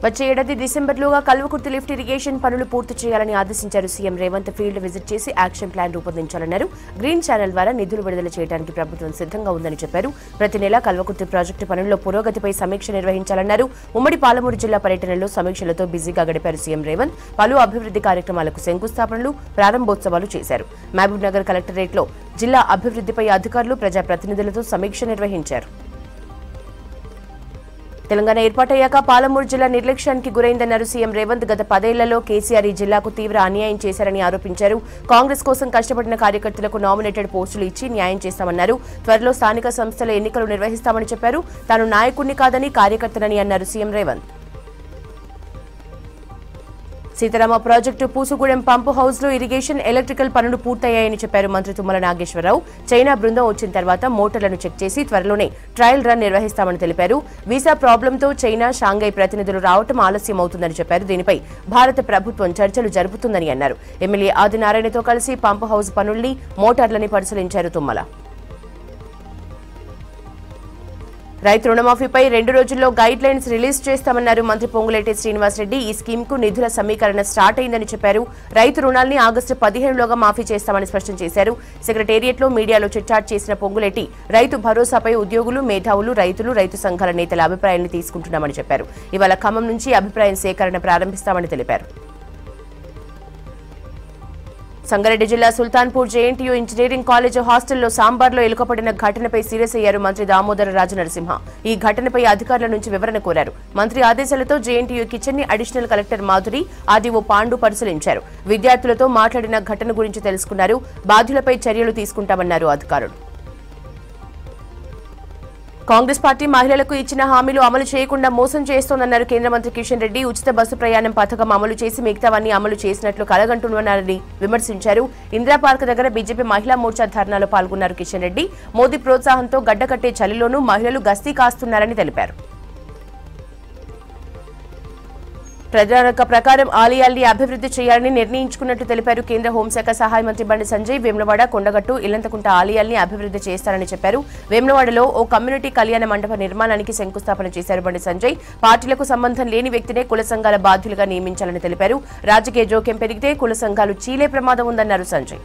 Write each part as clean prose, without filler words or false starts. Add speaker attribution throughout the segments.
Speaker 1: వచ్చే ఏడాది డిసెంబర్లోగా Kalwakurthy lift irrigation పనులు పూర్తి చేయాలని ఆదేశించారు సీఎం రేవంత్. ఫీల్డ్ విజిట్ చేసి యాక్షన్ ప్లాన్ రూపొందించాలన్నారు. గ్రీన్ ఛానల్ ద్వారా నిధులు విడుదల చేయడానికి ప్రభుత్వం సిద్ధంగా ఉందని చెప్పారు. ప్రతి నెలా కల్వకుర్తి ప్రాజెక్టు పనుల్లో పురోగతిపై సమీక్ష నిర్వహించాలన్నారు. ఉమ్మడి పాలమూరు జిల్లా పర్యటనలో సమీక్షలతో బిజీగా గడిపారు సీఎం రేవంత్. పలు అభివృద్ధి కార్యక్రమాలకు శంకుస్థాపనలు, ప్రారంభోత్సవాలు చేశారు. మహబూబ్ నగర్ కలెక్టరేట్లో జిల్లా అభివృద్ధిపై అధికారులు, ప్రజాప్రతినిధులతో సమీక్ష నిర్వహించారు. తెలంగాణ ఏర్పాటయ్యాక పాలమూరు జిల్లా నిర్లక్ష్యానికి గురైందన్నారు సీఎం రేవంత్. గత 10 ఏళ్లలో కేసీఆర్ ఈ జిల్లాకు తీవ్ర అన్యాయం చేశారని ఆరోపించారు. కాంగ్రెస్ కోసం కష్టపడిన కార్యకర్తలకు నామినేటెడ్ పోస్టులు ఇచ్చి న్యాయం చేస్తామన్నారు. త్వరలో స్థానిక సంస్థల ఎన్నికలు నిర్వహిస్తామని చెప్పారు. తాను నాయకుడిని కాదని కార్యకర్తనని అన్నారు సీఎం రేవంత్. సీతారామ ప్రాజెక్టు పూసుగూడెం పంపు హౌస్ లో ఇరిగేషన్, ఎలక్ట్రికల్ పనులు పూర్తయ్యాయని చెప్పారు మంత్రి తుమ్మల నాగేశ్వరరావు. చైనా బృందం వచ్చిన తర్వాత మోటార్లను చెక్ చేసి త్వరలోనే ట్రయల్ రన్ నిర్వహిస్తామని తెలిపారు. వీసా ప్రాబ్లంతో చైనా, షాంఘై ప్రతినిధులు రావడం ఆలస్యం అవుతుందని చెప్పారు. దీనిపై భారత ప్రభుత్వం చర్చలు జరుపుతుందని అన్నారు. ఎమ్మెల్యే ఆదినారాయణతో కలిసి పంపు హౌస్ పనుల్ని, మోటార్లని పరిశీలించారు తుమ్మల. రైతు రుణమాఫీపై 2 రోజుల్లో గైడ్ లైన్స్ రిలీజ్ చేస్తామన్నారు మంత్రి పొంగులేటి శ్రీనివాసరెడ్డి. ఈ స్కీమ్కు నిధుల సమీకరణ స్టార్ట్ అయిందని చెప్పారు. రైతు రుణాల్ని ఆగస్టు 15లోగా మాఫీ చేస్తామని స్పష్టం చేశారు. సెక్రటేరియట్లో మీడియాలో చిట్చాట్ చేసిన పొంగులేటి రైతు భరోసాపై ఉద్యోగులు, మేధావులు, రైతులు, రైతు సంఘాల నేతల అభిప్రాయాన్ని తీసుకుంటున్నామని చెప్పారు. ఇవాళ ఖమ్మం నుంచి అభిప్రాయం సేకరణ ప్రారంభిస్తామని తెలిపారు. సంగారెడ్డి జిల్లా సుల్తాన్పూర్ జేఎన్టీయూ ఇంజనీరింగ్ కాలేజ్ హాస్టల్లో సాంబార్లో ఎలుకపడిన ఘటనపై సీరియస్ అయ్యారు మంత్రి దామోదర రాజనరసింహ. ఈ ఘటనపై అధికారుల నుంచి వివరణ కోరారు. మంత్రి ఆదేశాలతో జేఎన్టీయూ కిచెన్ ని additional collector Madhuri, RDO Pandu పరిశీలించారు. విద్యార్థులతో మాట్లాడిన ఘటన గురించి తెలుసుకున్నారు. బాధ్యులపై చర్యలు తీసుకుంటామన్నారు అధికారులు. కాంగ్రెస్ పార్టీ మహిళలకు ఇచ్చిన హామీలు అమలు చేయకుండా మోసం చేస్తోందన్నారు కేంద్ర మంత్రి కిషన్ రెడ్డి. ఉచిత బస్సు ప్రయాణం పథకం అమలు చేసి మిగతావన్నీ అమలు చేసినట్లు కలగంటున్నారని విమర్శించారు. ఇందిరా పార్క్ దగ్గర బీజేపీ మహిళా మోర్చా ధర్నాలో పాల్గొన్నారు కిషన్ రెడ్డి. మోదీ ప్రోత్సాహంతో గడ్డకట్టే చలిలోనూ మహిళలు గస్తీ కాస్తున్నారని తెలిపారు. ప్రణాళిక ప్రకారం ఆలయాల్ని అభివృద్ధి చేయాలని నిర్ణయించుకున్నట్లు తెలిపారు. కేంద్ర హోంశాఖ సహాయ మంత్రి బండి సంజయ్ వేములవాడ, కొండగట్టు, ఇల్లంతకుంట ఆలయాల్ని అభివృద్ధి చేస్తారని చెప్పారు. వేములవాడలో ఓ కమ్యూనిటీ కళ్యాణ మండప నిర్మాణానికి శంకుస్థాపన చేశారు బండి సంజయ్. పార్టీలకు సంబంధం లేని వ్యక్తినే కుల సంఘాల బాధ్యులుగా నియమించాలని తెలిపారు. రాజకీయ జోక్యం పెరిగితే కుల సంఘాలు చీలే ప్రమాదం ఉందన్నారు సంజయ్.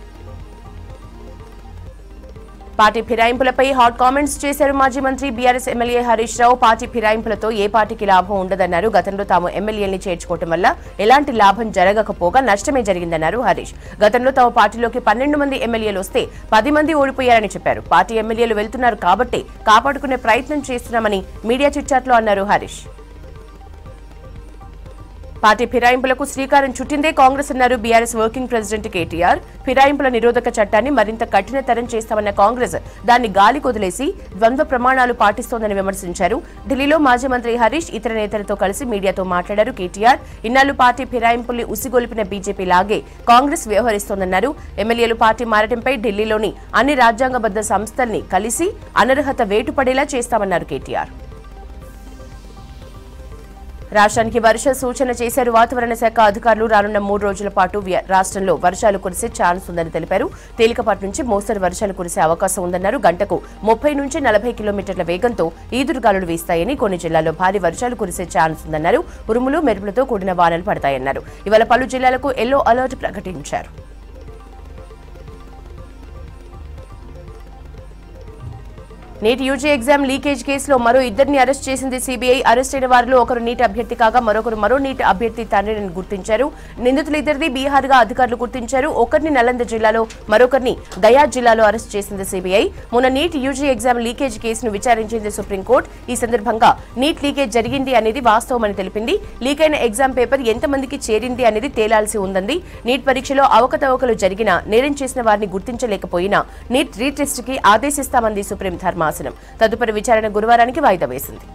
Speaker 1: పార్టీ ఫిరాయింపులపై హాట్ కామెంట్స్ చేశారు మాజీ మంత్రి BRS MLA Harish Rao. Party ఫిరాయింపులతో ఏ పార్టీకి లాభం ఉండదన్నారు. గతంలో తాము ఎమ్మెల్యేల్ని చేర్చుకోవడం వల్ల ఎలాంటి లాభం జరగకపోగా నష్టమే జరిగిందన్నారు హరీష్. గతంలో తమ పార్టీలోకి 12 మంది ఎమ్మెల్యేలు వస్తే 10 మంది ఓడిపోయారని చెప్పారు. పార్టీ ఎమ్మెల్యేలు వెళ్తున్నారు కాబట్టి కాపాడుకునే ప్రయత్నం చేస్తున్నామని మీడియా చిట్చాట్లో అన్నారు హరీష్. పార్టీ ఫిరాయింపులకు శ్రీకారం చుట్టిందే కాంగ్రెస్ అన్నారు బీఆర్ఎస్ వర్కింగ్ ప్రెసిడెంట్ కేటీఆర్. ఫిరాయింపుల నిరోధక చట్టాన్ని మరింత కఠినతరం చేస్తామన్న కాంగ్రెస్ దాన్ని గాలి కొదిలేసి ద్వంద్వ ప్రమాణాలు పాటిస్తోందని విమర్శించారు. ఢిల్లీలో మాజీ మంత్రి హరీష్ ఇతర నేతలతో కలిసి మీడియాతో మాట్లాడారు కేటీఆర్. ఇన్నాళ్లు పార్టీ ఫిరాయింపుల్ని ఉసిగొలిపిన బీజేపీ లాగే కాంగ్రెస్ వ్యవహరిస్తోందన్నారు. ఎమ్మెల్యేలు పార్టీ మారటంపై ఢిల్లీలోని అన్ని రాజ్యాంగబద్ద సంస్థల్ని కలిసి అనర్హత వేటుపడేలా చేస్తామన్నారు కేటీఆర్. రాష్ట్రానికి వర్ష సూచన చేశారు వాతావరణ శాఖ అధికారులు. రానున్న 3 రోజుల పాటు రాష్ట్రంలో వర్షాలు కురిసే ఛాన్స్ ఉందని తెలిపారు. తేలికపాటి నుంచి మోస్తరు వర్షాలు కురిసే అవకాశం ఉందన్నారు. గంటకు 30 నుంచి 40 కిలోమీటర్ల వేగంతో ఈదురుగాలులు వీస్తాయని, కొన్ని జిల్లాల్లో భారీ వర్షాలు కురిసే ఛాన్స్ ఉందన్నారు. ఉరుములు, మెరుపులతో కూడిన వానలు పడతాయన్నారు. ఇవాళ పలు జిల్లాలకు ఎల్లో అలర్ట్ ప్రకటించారు. నీట్ యూజీ ఎగ్జామ్ లీకేజ్ కేసులో మరో 2ని అరెస్ట్ చేసింది సీబీఐ. అరెస్ట్ అయిన వారిలో ఒకరు నీట్ అభ్యర్థి కాగా మరొకరు మరో నీట్ అభ్యర్థి తండ్రిని గుర్తించారు. నిందితులిద్దరిని బీహార్గా అధికారులు గుర్తించారు. ఒకరిని నలంద జిల్లాలో, మరొకరిని గయా జిల్లాలో అరెస్ట్ చేసింది సీబీఐ. మొన్న నీట్ యూజీ ఎగ్జామ్ లీకేజ్ కేసును విచారించింది సుప్రీంకోర్టు. ఈ సందర్భంగా నీట్ లీకేజ్ జరిగింది అనేది వాస్తవమని తెలిపింది. లీక్ అయిన ఎగ్జామ్ పేపర్ ఎంతమందికి చేరింది అనేది తేలాల్సి ఉందంది. నీట్ పరీక్షలో అవకతవకలు జరిగినా, నేరం చేసిన వారిని గుర్తించలేకపోయినా నీట్ రీటెస్ట్ కి ఆదేశిస్తామంది సుప్రీం ధర్మాసనం. తదుపరి విచారణ గురువారానికి వాయిదా వేసింది.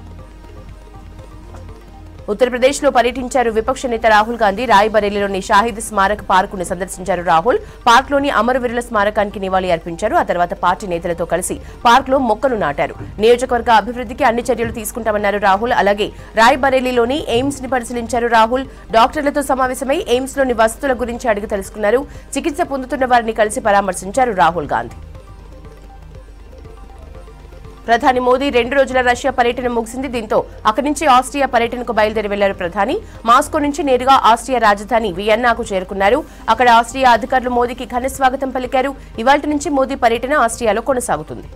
Speaker 1: ఉత్తరప్రదేశ్లో పర్యటించారు విపక్ష నేత రాహుల్ గాంధీ. రాయ్బరేలీలోని షాహిద్ స్మారక పార్కును సందర్శించారు రాహుల్. పార్క్లోని అమరవీరుల స్మారకానికి నివాళి అర్పించారు. ఆ తర్వాత పార్టీ నేతలతో కలిసి పార్క్లో మొక్కలు నాటారు. నియోజకవర్గ అభివృద్ధికి అన్ని చర్యలు తీసుకుంటామన్నారు రాహుల్. అలాగే రాయ్బరేలీలోని ఎయిమ్స్ ని పరిశీలించారు రాహుల్. డాక్టర్లతో సమావేశమై ఎయిమ్స్ లోని వసతుల గురించి అడిగి తెలుసుకున్నారు. చికిత్స పొందుతున్న వారిని కలిసి పరామర్శించారు రాహుల్ గాంధీ. ప్రధాని మోదీ 2 రోజుల రష్యా పర్యటన ముగిసింది. దీంతో అక్కడి నుంచి ఆస్ట్రియా పర్యటనకు బయలుదేరి వెళ్లారు ప్రధాని. మాస్కో నుంచి నేరుగా ఆస్ట్రియా రాజధాని వియన్నాకు చేరుకున్నారు. అక్కడ ఆస్ట్రియా అధికారులు మోదీకి ఘన స్వాగతం పలికారు. ఇవాళ్టి నుంచి మోదీ పర్యటన ఆస్ట్రియాలో కొనసాగుతుంది.